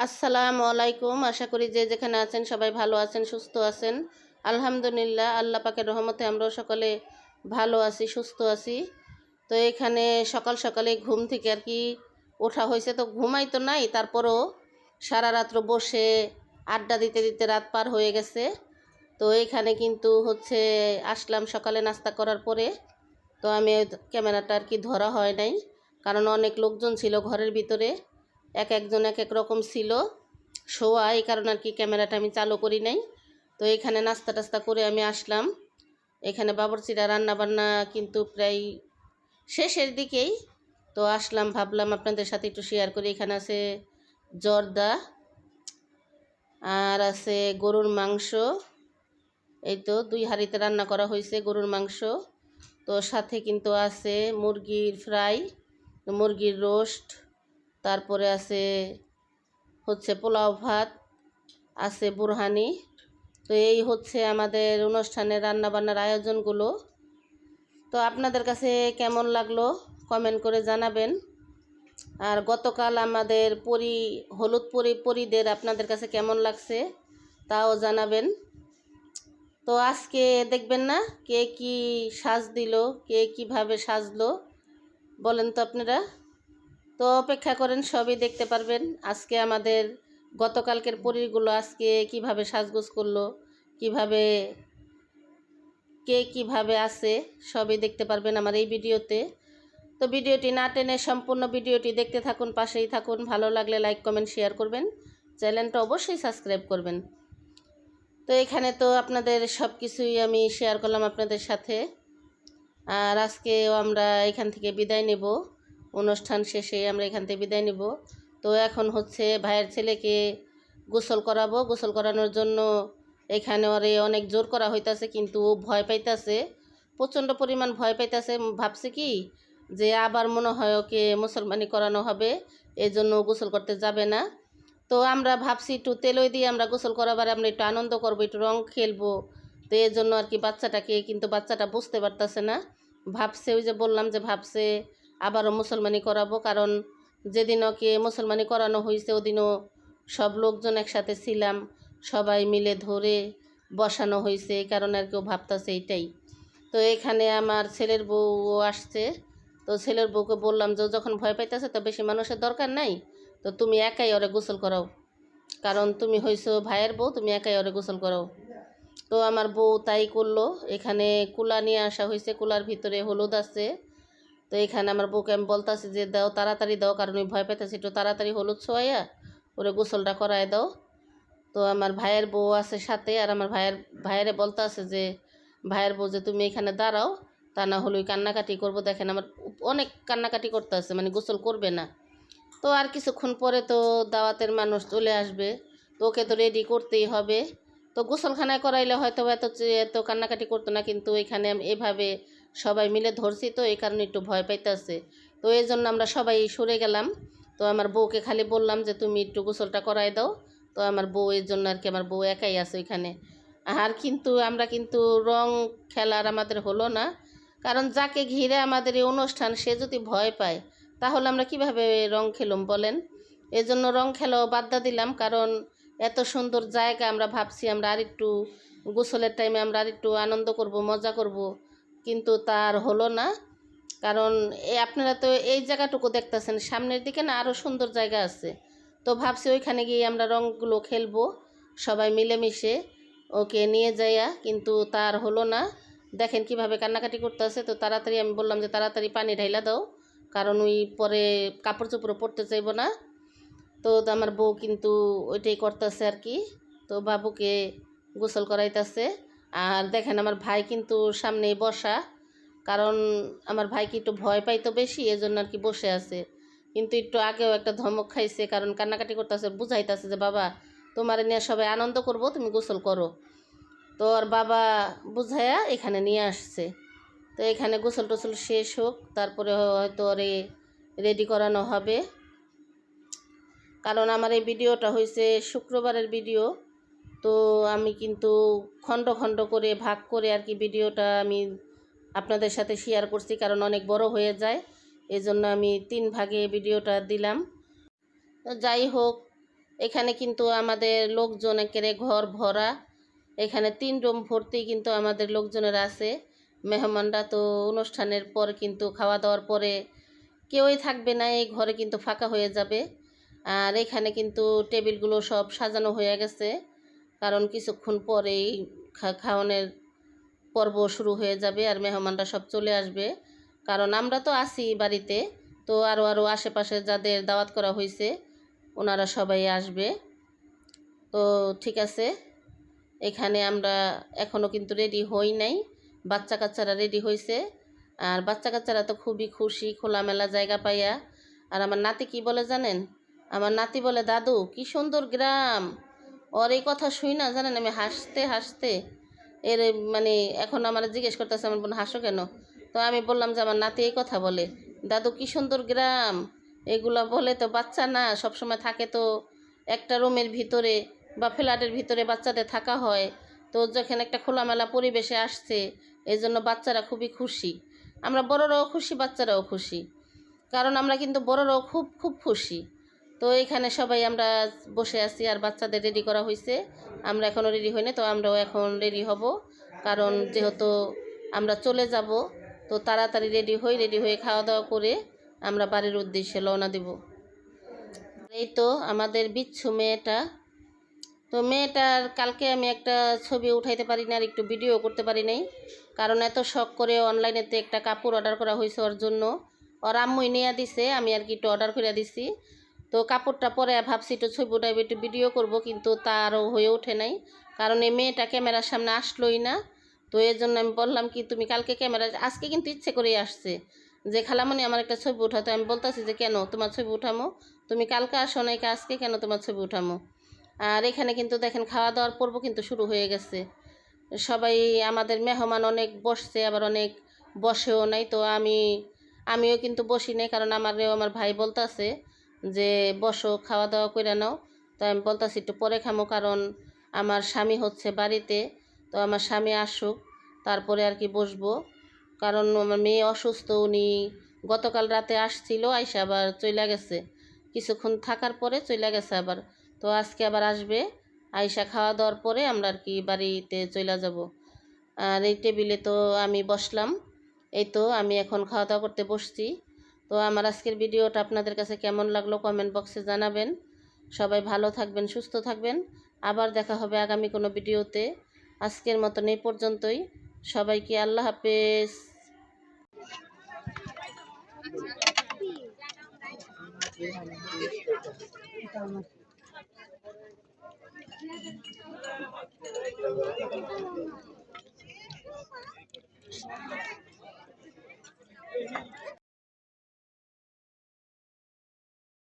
আসসালামু আলাইকুম। আশা করি যে যেখানে আছেন সবাই ভালো আছেন, সুস্থ আছেন। আলহামদুলিল্লাহ, আল্লাহ পাকের রহমতে আমরাও সকলে ভালো আছি, সুস্থ আছি। তো এখানে সকাল সকালে ঘুম থেকে আর কি ওঠা হয়েছে, তো ঘুমাই তো নাই, তারপরও সারা রাত্র বসে আড্ডা দিতে দিতে রাত পার হয়ে গেছে। তো এখানে কিন্তু আসলাম সকালে নাস্তা করার পরে। তো আমি ওই ক্যামেরাটা আর কি ধরা হয় নাই, কারণ অনেক লোকজন ছিল ঘরের ভিতরে, এক একজন এক এক রকম ছিল শোয়া, এই কারণে আর কি ক্যামেরাটা আমি চালু করি নাই। তো এখানে নাস্তা টাস্তা করে আমি আসলাম। এখানে বাবুর্চিরা রান্না বান্না কিন্তু প্রায় শেষের দিকেই। তো আসলাম, ভাবলাম আপনাদের সাথে একটু শেয়ার করি। এখানে আছে জর্দা, আর আছে গরুর মাংস। এই তো 2 হাঁড়িতে রান্না করা হয়েছে গরুর মাংস। তো সাথে কিন্তু আছে মুরগির ফ্রাই, মুরগির রোস্ট, তারপরে আছে পোলাও ভাত, আছে বুরহানি। তো এই আমাদের অনুষ্ঠানের রান্নাবান্নার আয়োজনগুলো। তো আপনাদের কাছে কেমন লাগলো কমেন্ট করে জানাবেন। আর গতকাল আমাদের হলুদ পরিদের আপনাদের কাছে কেমন লাগছে তাও জানাবেন। তো আজকে দেখবেন না কে কি সাজ দিল, কে কিভাবে সাজলো, বলেন তো আপনারা। তো অপেক্ষা করেন, সবই দেখতে পারবেন। আজকে আমাদের গতকালকের পরীগুলো আজকে কিভাবে সাজগোজ করলো, কিভাবে কে কিভাবে আছে, সবই দেখতে পারবেন আমার এই ভিডিওতে। তো ভিডিওটি না টেনে সম্পূর্ণ ভিডিওটি দেখতে থাকুন, পাশেই থাকুন। ভালো লাগলে লাইক কমেন্ট শেয়ার করবেন, চ্যানেলটা অবশ্যই সাবস্ক্রাইব করবেন। তো এখানে তো আপনাদের সব কিছুই আমি শেয়ার করলাম আপনাদের সাথে। আর আজকেও আমরা এখান থেকে বিদায় নেব, অনুষ্ঠান শেষে আমরা এখান থেকে বিদায় নেব। তো এখন ভাইয়ের ছেলেকে গোসল করাবো। গোসল করানোর জন্য এখানে ওরে অনেক জোর করা হইতাছে, কিন্তু ও ভয় পাইতাছে, প্রচণ্ড পরিমাণ ভয় পাইতাছে। ভাবছে কি যে আবার মনে হয় ওকে মুসলমানি করানো হবে, এই জন্য গোসল করতে যাবে না। তো আমরা ভাবছি একটু তেলই দিয়ে আমরা গোসল করাবার, আমরা একটু আনন্দ করবো, একটু রং খেলবো। তো এই জন্য আর কি বাচ্চাটাকে, কিন্তু বাচ্চাটা বুঝতে পারতেছে না। ভাবছে, ওই যে বললাম যে ভাবছে আবারও মুসলমানি করাবো, কারণ যেদিন ওকে মুসলমানি করানো হয়েছে ওদিনও সব লোকজন একসাথে ছিলাম, সবাই মিলে ধরে বসানো হয়েছে, এই কারণে আর কেউ ভাবতেছে এইটাই। তো এখানে আমার ছেলের বউ আসছে। তো ছেলের বউকে বললাম যে যখন ভয় পাইতেছে তো বেশি মানুষের দরকার নাই, তো তুমি একাই ওরে গোসল করাও, কারণ তুমি হইছো ভাইয়ের বউ, তুমি একাই ওরে গোসল করাও। তো আমার বউ তাই করলো। এখানে কুলা নিয়ে আসা হয়েছে, কুলার ভিতরে হলুদ আছে। তো এখানে আমার বউকে আমি বলতেছি যে দাও, তাড়াতাড়ি দাও, কারণ ওই ভয় পেতেছি, একটু তাড়াতাড়ি হলুদ ছোঁয়াইয়া ওরে গোসলটা করায় দাও। তো আমার ভাইয়ের বউ আছে সাথে, আর আমার ভাইয়েরে বলতে আছে যে ভাইয়ের বউ যে তুমি এখানে দাঁড়াও, তা না হলে ওই কান্নাকাটি করবো। দেখেন আমার অনেক কান্নাকাটি করতে আছে, মানে গোসল করবে না। তো আর কিছুক্ষণ পরে তো দাওয়াতের মানুষ চলে আসবে, তো ওকে তো রেডি করতেই হবে। তো গোসলখানায় করাইলে হয়তো এত কান্নাকাটি করতো না, কিন্তু এখানে এভাবে সবাই মিলে ধরছি, তো এই কারণে একটু ভয় পাইতেছে। তো এই জন্য আমরা সবাই সরে গেলাম। তো আমার বউকে খালি বললাম যে তুমি একটু গোসলটা করাই দাও। তো আমার বউ এর জন্য আর কি, আমার বউ একাই আছে ওইখানে। আর কিন্তু আমরা কিন্তু রং খেলার আমাদের হলো না, কারণ যাকে ঘিরে আমাদের এই অনুষ্ঠান সে যদি ভয় পায় তাহলে আমরা কিভাবে রং খেলুম বলেন। এজন্য রং খেলাও বাদ দিলাম, কারণ এত সুন্দর জায়গা, আমরা ভাবছি আমরা আরেকটু গোসলের টাইমে আমরা আরেকটু আনন্দ করব, মজা করব, কিন্তু তার হলো না। কারণ আপনারা তো এই জায়গাটুকু দেখতেছেন, সামনের দিকে না আরও সুন্দর জায়গা আছে। তো ভাবছি ওইখানে গিয়ে আমরা রঙগুলো খেলবো সবাই মিলেমিশে, ওকে নিয়ে যাইয়া, কিন্তু তার হলো না। দেখেন কিভাবে কান্নাকাটি করতেছে। তো তাড়াতাড়ি আমি বললাম যে তাড়াতাড়ি পানি ঢাইলা দাও, কারণ ওই পরে কাপড় চোপড় পরতে চাইব না। তো আমার বউ কিন্তু ওইটাই করতেছে আর কি। তো বাবুকে গোসল করাইতেছে। আর দেখেন আমার ভাই কিন্তু সামনেই বসা, কারণ আমার ভাইকে একটু ভয় পাইতো বেশি, এজন্য আর কি বসে আছে। কিন্তু একটু আগেও একটা ধমক খাইছে, কারণ কান্নাকাটি করতেছে, বুঝাইতেছে যে বাবা তোমার নিয়ে সবাই আনন্দ করব, তুমি গোসল করো। তো ওর বাবা বুঝাইয়া এখানে নিয়ে আসছে। তো এখানে গোসল টোসল শেষ হোক, তারপরে হয়তো ওরে রেডি করানো হবে। কারণ আমার এই ভিডিওটা হয়েছে শুক্রবারের ভিডিও। তো আমি কিন্তু খণ্ড খণ্ড করে ভাগ করে আর কি ভিডিওটা আমি আপনাদের সাথে শেয়ার করছি, কারণ অনেক বড় হয়ে যায়, এই জন্য আমি 3 ভাগে ভিডিওটা দিলাম। তো যাই হোক, এখানে কিন্তু আমাদের লোকজন একেবারে ঘর ভরা, এখানে 3 রুম ভর্তি কিন্তু আমাদের লোকজনের আছে। মেহমানরা তো অনুষ্ঠানের পর কিন্তু খাওয়া দাওয়ার পরে কেউই থাকবে না, এই ঘরে কিন্তু ফাঁকা হয়ে যাবে। আর এখানে কিন্তু টেবিলগুলো সব সাজানো হয়ে গেছে, কারণ কিছুক্ষণ পরেই খাওয়ানোর পর্ব শুরু হয়ে যাবে আর মেহমানরা সব চলে আসবে। কারণ আমরা তো আছি বাড়িতে, তো আরও আশেপাশে যাদের দাওয়াত করা হয়েছে ওনারা সবাই আসবে। তো ঠিক আছে, এখানে আমরা এখনও কিন্তু রেডি হই নাই, বাচ্চা কাচ্চারা রেডি হয়েছে। আর বাচ্চা কাচ্চারা তো খুবই খুশি খোলামেলা জায়গা পাইয়া। আর আমার নাতি কি বলে জানেন? আমার নাতি বলে, দাদু কি সুন্দর গ্রাম। ওর এই কথা শুই না জানেন, আমি হাসতে হাসতে এর মানে এখন আমার জিজ্ঞেস করতেছে, আমার বোন হাসো কেন? তো আমি বললাম যে আমার নাতি এই কথা বলে, দাদু কি সুন্দর গ্রাম। এগুলো বলে তো বাচ্চা না সবসময় থাকে তো একটা রুমের ভিতরে বা ফ্ল্যাটের ভিতরে বাচ্চাদের থাকা হয়। তো যখন একটা খোলামেলা পরিবেশে আসছে, এই জন্য বাচ্চারা খুবই খুশি। আমরা বড়রাও খুশি, বাচ্চারাও খুশি, কারণ আমরা কিন্তু বড়রাও খুব খুব খুশি। তো এখানে সবাই আমরা বসে আছি আর বাচ্চাদের রেডি করা হয়েছে। আমরা এখনও রেডি হইনি, তো আমরাও এখন রেডি হব, কারণ যেহেতু আমরা চলে যাব তো তাড়াতাড়ি রেডি হয়ে খাওয়া দাওয়া করে আমরা বাড়ির উদ্দেশ্যে রওনা দেব। এই তো আমাদের বিচ্ছু মেয়েটা। তো মেয়েটার কালকে আমি একটা ছবি উঠাইতে পারি না আর একটু ভিডিও করতে পারি নাই, কারণ এত শখ করে অনলাইনেতে একটা কাপড় অর্ডার করা হয়েছে ওর জন্য। ওর আম্মুই নিয়ে দিছে, আমি আর কি একটু অর্ডার করে দিছি। তো কাপড়টা পরে ভাবছি একটু ছবি উঠাইবে, একটু ভিডিও করব, কিন্তু তারও হয়ে ওঠে নাই, কারণ এই মেয়েটা ক্যামেরার সামনে আসলোই না। তো এর জন্য আমি বললাম কি তুমি কালকে ক্যামেরা, আজকে কিন্তু ইচ্ছে করেই আসছে যে খালামণি আমার একটা ছবি উঠাতো। আমি বলতেছি যে কেন তোমার ছবি উঠামো, তুমি কালকে আসো নাই, আজকে কেন তোমার ছবি উঠামো। আর এখানে কিন্তু দেখেন খাওয়া দাওয়ার পর্ব কিন্তু শুরু হয়ে গেছে। সবাই আমাদের মেহমান অনেক বসছে, আবার অনেক বসেও নাই। তো আমিও কিন্তু বসি নাই, কারণ আমার ভাই বলতাছে যে বসো খাওয়া দাওয়া করে নাও। তো আমি বলতাছি একটু পরে খামো, কারণ আমার স্বামী হচ্ছে বাড়িতে। তো আমার স্বামী আসুক তারপরে আর কি বসবো, কারণ আমার মেয়ে অসুস্থ। উনি গতকাল রাতে আসছিল, আইসা আবার চলে গেছে, কিছুক্ষণ থাকার পরে চলে গেছে আবার। তো আজকে আবার আসবে, আইসা খাওয়া দাওয়ার পরে আমরা আর কি বাড়িতে চলে যাব। আর এই টেবিলে তো আমি বসলাম, এই তো আমি এখন খাওয়া দাওয়া করতে বসছি। তো আমার আজকের ভিডিওটা আপনাদের কাছে কেমন লাগলো কমেন্ট বক্সে জানাবেন। সবাই ভালো থাকবেন, সুস্থ থাকবেন। আবার দেখা হবে আগামী কোনো ভিডিওতে। আজকের মতন এই পর্যন্তই। সবাইকে আল্লাহ হাফেজ।